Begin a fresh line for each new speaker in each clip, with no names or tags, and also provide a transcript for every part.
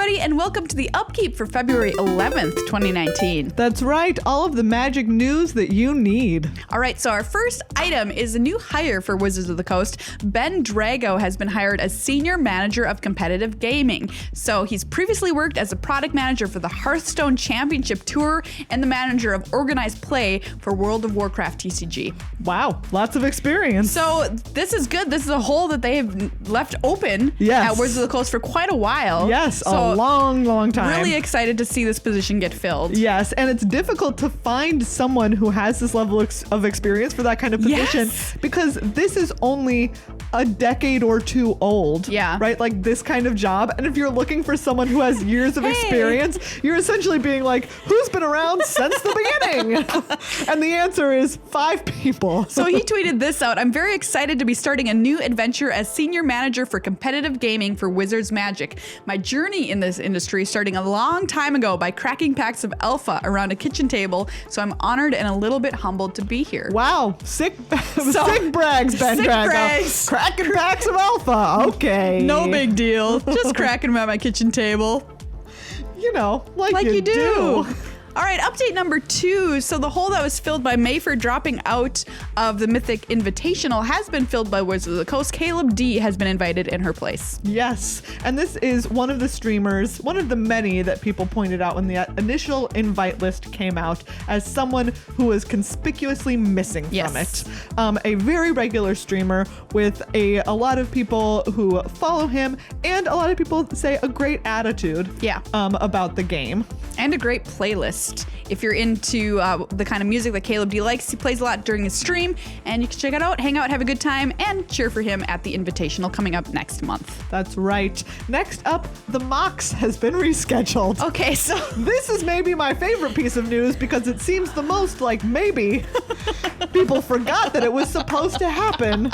everybody, and welcome to the Upkeep for February 11th, 2019.
That's right, all of the magic news that you need.
All right, so our first item is a new hire for Wizards of the Coast. Ben Drago has been hired as Senior Manager of Competitive Gaming. So he's previously worked as a product manager for the Hearthstone Championship Tour and the manager of organized play for World of Warcraft TCG.
Wow, lots of experience.
So this is good. This is a hole that they have left open at Wizards of the Coast for quite a while.
Yes, so a long time.
Really excited to see this position get filled.
Yes, and it's difficult to find someone who has this level of experience for that kind of position because this is only a decade or two old.
Yeah.
Right? Like this kind of job. And if you're looking for someone who has years of experience, you're essentially being like, who's been around since the beginning? And the answer is 5 people.
So he tweeted this out. I'm very excited to be starting a new adventure as Senior Manager for Competitive Gaming for Wizards Magic. My journey in this industry starting a long time ago by cracking packs of alpha around a kitchen table. So I'm honored and a little bit humbled to be here.
Wow. Sick brags, Ben Drago.
Brags.
Cracking packs of alpha. Okay.
No big deal. Just cracking them at my kitchen table.
You know, like you do.
All right, update number 2. So the hole that was filled by Mayfair dropping out of the Mythic Invitational has been filled by Wizards of the Coast. Caleb D has been invited in her place.
Yes, and this is one of the streamers, one of the many that people pointed out when the initial invite list came out as someone who was conspicuously missing from it. A very regular streamer with a lot of people who follow him and a lot of people say a great attitude about the game.
And a great playlist. If you're into the kind of music that Caleb D likes, he plays a lot during his stream, and you can check it out, hang out, have a good time, and cheer for him at the Invitational coming up next month.
That's right. Next up, the Mocs has been rescheduled.
Okay, so
this is maybe my favorite piece of news because it seems the most like maybe people forgot that it was supposed to happen.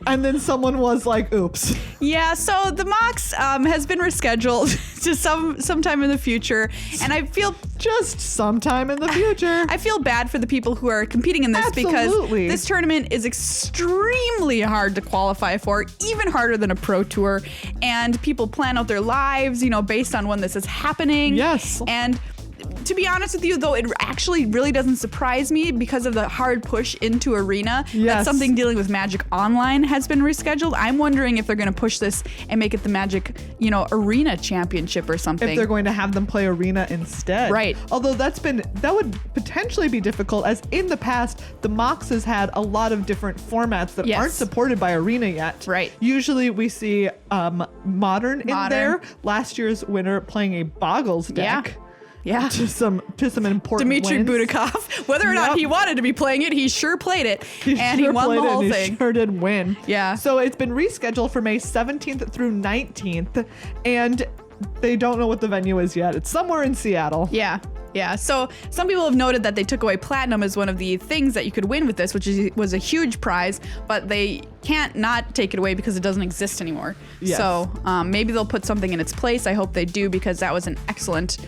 And then someone was like, oops.
Yeah, so the Mocs has been rescheduled to sometime in the future, and I feel
just sometime in the future.
I feel bad for the people who are competing in this because this tournament is extremely hard to qualify for, even harder than a pro tour, and people plan out their lives, you know, based on when this is happening.
Yes.
And to be honest with you, though, it actually really doesn't surprise me because of the hard push into Arena. That something dealing with Magic Online has been rescheduled. I'm wondering if they're going to push this and make it the Magic, Arena Championship or something.
If they're going to have them play Arena instead.
Right.
Although that would potentially be difficult, as in the past, the Mocs has had a lot of different formats that aren't supported by Arena yet.
Right.
Usually we see Modern in there. Last year's winner playing a Boggles deck.
Yeah.
To some important
Dmitry
wins.
Budikov. Whether or not he wanted to be playing it, he sure played it. He won the whole thing.
He sure did win.
Yeah.
So it's been rescheduled for May 17th through 19th, and they don't know what the venue is yet. It's somewhere in Seattle.
Yeah. Yeah, so some people have noted that they took away Platinum as one of the things that you could win with this, which was a huge prize, but they can't not take it away because it doesn't exist anymore.
Yes.
So maybe they'll put something in its place. I hope they do, because that was an excellent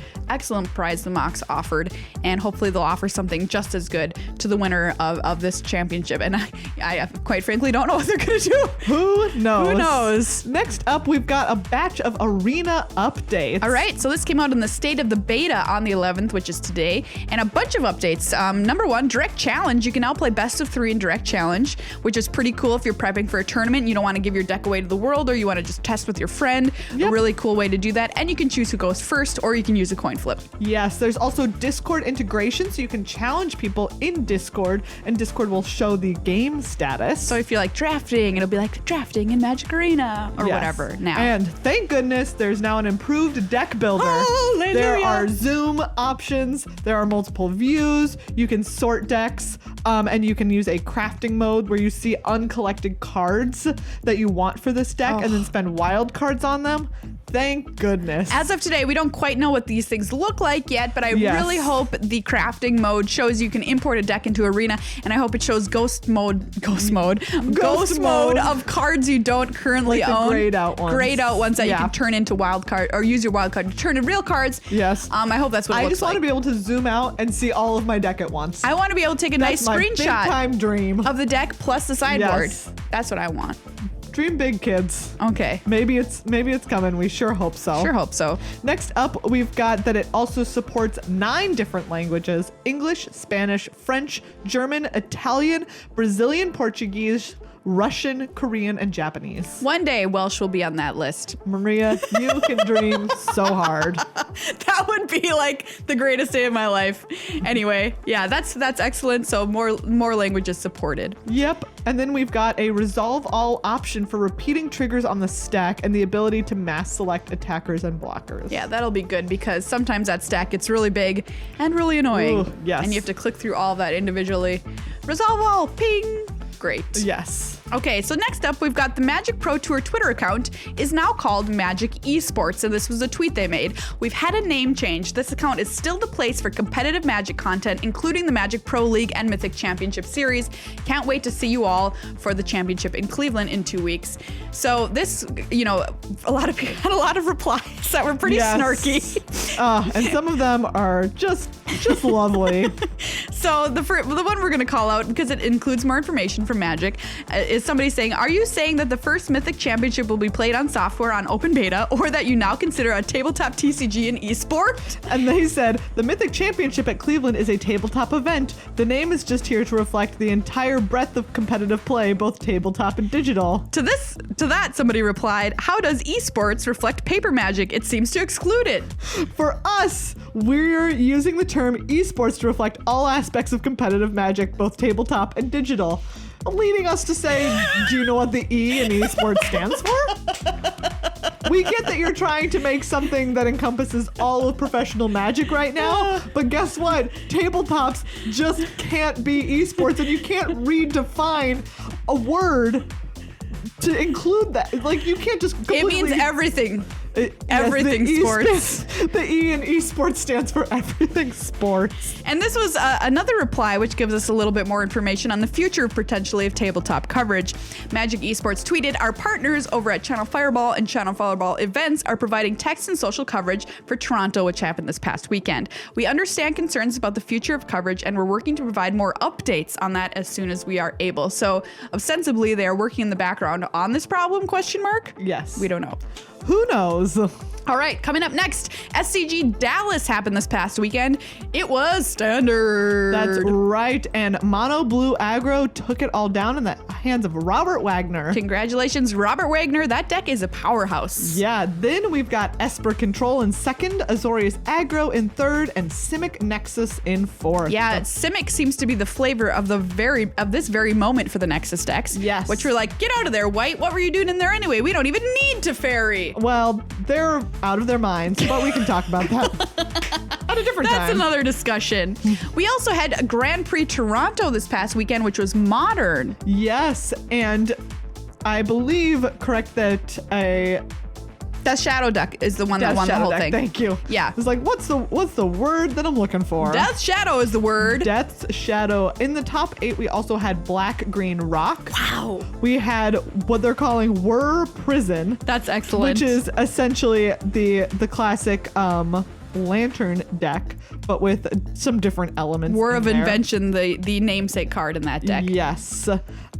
prize the Mocs offered, and hopefully they'll offer something just as good to the winner of this championship. And I quite frankly don't know what they're going to do.
Who knows?
Who knows?
Next up, we've got a batch of Arena updates.
All right, so this came out in the state of the beta on the 11th, which is today, and a bunch of updates. Number 1, Direct Challenge. You can now play best of 3 in Direct Challenge, which is pretty cool if you're prepping for a tournament and you don't want to give your deck away to the world, or you want to just test with your friend. A really cool way to do that. And you can choose who goes first, or you can use a coin flip.
Yes, there's also Discord integration, so you can challenge people in Discord, and Discord will show the game status.
So if you like drafting, it'll be like drafting in Magic Arena or whatever now.
And thank goodness there's now an improved deck builder.
Hallelujah.
There are zoom options, there are multiple views, you can sort decks, and you can use a crafting mode where you see uncollected cards that you want for this deck and then spend wild cards on them. Thank goodness.
As of today, we don't quite know what these things look like yet, but I really hope the crafting mode shows you can import a deck into Arena, and I hope it shows ghost mode of cards you don't currently own.
Grayed out ones
that you can turn into wild card, or use your wild card to turn in real cards.
Yes.
I hope that's what it looks like.
I just want to be able to zoom out and see all of my deck at once.
I want to be able to take a nice screenshot
big time dream
of the deck plus the sideboard. That's what I want.
Dream big, kids.
Okay.
Maybe it's coming. We sure hope so.
Sure hope so.
Next up, we've got that it also supports 9 different languages: English, Spanish, French, German, Italian, Brazilian, Portuguese, Russian, Korean, and Japanese.
One day Welsh will be on that list.
Maria, you can dream so hard.
That would be like the greatest day of my life. Anyway, yeah, that's excellent. So more languages supported.
Yep. And then we've got a resolve all option for repeating triggers on the stack and the ability to mass select attackers and blockers.
Yeah, that'll be good because sometimes that stack gets really big and really annoying.
Ooh, yes.
And you have to click through all of that individually. Resolve all, ping. Great.
Yes.
Okay, so next up, we've got the Magic Pro Tour Twitter account is now called Magic Esports, and this was a tweet they made. We've had a name change. This account is still the place for competitive Magic content, including the Magic Pro League and Mythic Championship Series. Can't wait to see you all for the championship in Cleveland in 2 weeks. So this, a lot of people had a lot of replies that were pretty snarky.
And some of them are just lovely.
So the one we're going to call out, because it includes more information from Magic, is somebody saying, are you saying that the first Mythic Championship will be played on software on open beta, or that you now consider a tabletop TCG an esport?
And they said, the Mythic Championship at Cleveland is a tabletop event. The name is just here to reflect the entire breadth of competitive play, both tabletop and digital.
To that, somebody replied, how does esports reflect paper Magic? It seems to exclude it.
For us, we're using the term esports to reflect all aspects of competitive Magic, both tabletop and digital. Leading us to say, do you know what the E in esports stands for? We get that you're trying to make something that encompasses all of professional Magic right now, but guess what? Tabletops just can't be esports, and you can't redefine a word to include that. Like, you can't just completely...
It means everything.
Everything
sports.
The E in esports stands for everything sports.
And this was another reply, which gives us a little bit more information on the future potentially of tabletop coverage. Magic Esports tweeted, our partners over at Channel Fireball and Channel Fireball Events are providing text and social coverage for Toronto, which happened this past weekend. We understand concerns about the future of coverage, and we're working to provide more updates on that as soon as we are able. So ostensibly, they are working in the background on this problem, ?
Yes.
We don't know.
Who knows?
All right, coming up next, SCG Dallas happened this past weekend. It was standard.
That's right. And Mono Blue Aggro took it all down in the hands of Robert Wagner.
Congratulations, Robert Wagner. That deck is a powerhouse.
Yeah, then we've got Esper Control in second, Azorius Aggro in third, and Simic Nexus in fourth.
Yeah, Simic seems to be the flavor of this very moment for the Nexus decks.
Yes.
Which were like, get out of there, White. What were you doing in there anyway? We don't even need Teferi.
Well, they're out of their minds, but we can talk about that at a different time.
That's another discussion. We also had a Grand Prix Toronto this past weekend, which was modern.
Yes, and I believe, correct, that a
Death Shadow deck is the one that won the whole thing.
Thank you.
Yeah.
It's like, what's the word that I'm looking for?
Death Shadow is the word.
Death's Shadow. In the top 8, we also had Black Green Rock.
Wow.
We had what they're calling Whir Prison.
That's excellent.
Which is essentially the classic Lantern deck, but with some different elements.
War of
there.
Invention, the namesake card in that deck.
Yes.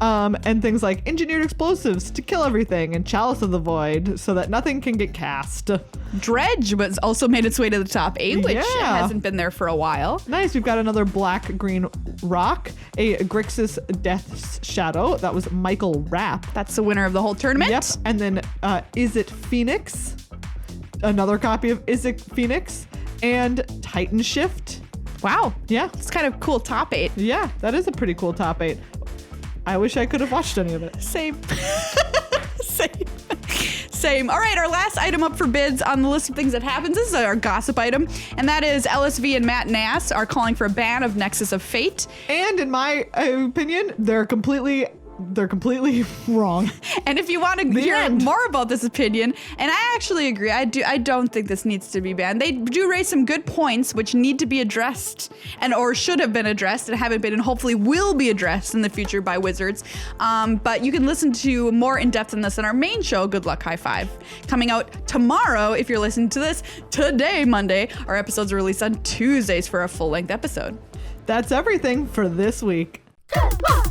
And things like Engineered Explosives to kill everything, and Chalice of the Void so that nothing can get cast.
Dredge was also made its way to the top 8, which hasn't been there for a while.
Nice. We've got another Black Green Rock, a Grixis Death's Shadow. That was Michael Rapp.
That's the winner of the whole tournament.
Yep. And then Is It Phoenix? Another copy of Is It Phoenix? And Titan Shift.
Wow.
Yeah.
It's kind of cool top 8.
Yeah, that is a pretty cool top 8. I wish I could have watched any of it.
Same. Same. All right, our last item up for bids on the list of things that happens. This is our gossip item, and that is LSV and Matt Nass are calling for a ban of Nexus of Fate.
And in my opinion, they're completely wrong.
And if you want to hear more about this opinion, and I actually agree, I don't think this needs to be banned. They do raise some good points which need to be addressed or should have been addressed and haven't been, and hopefully will be addressed in the future by Wizards. But you can listen to more in depth on this on our main show, Good Luck High Five, coming out tomorrow. If you're listening to this today, Monday, our episodes are released on Tuesdays for a full-length episode.
That's everything for this week.
Good luck.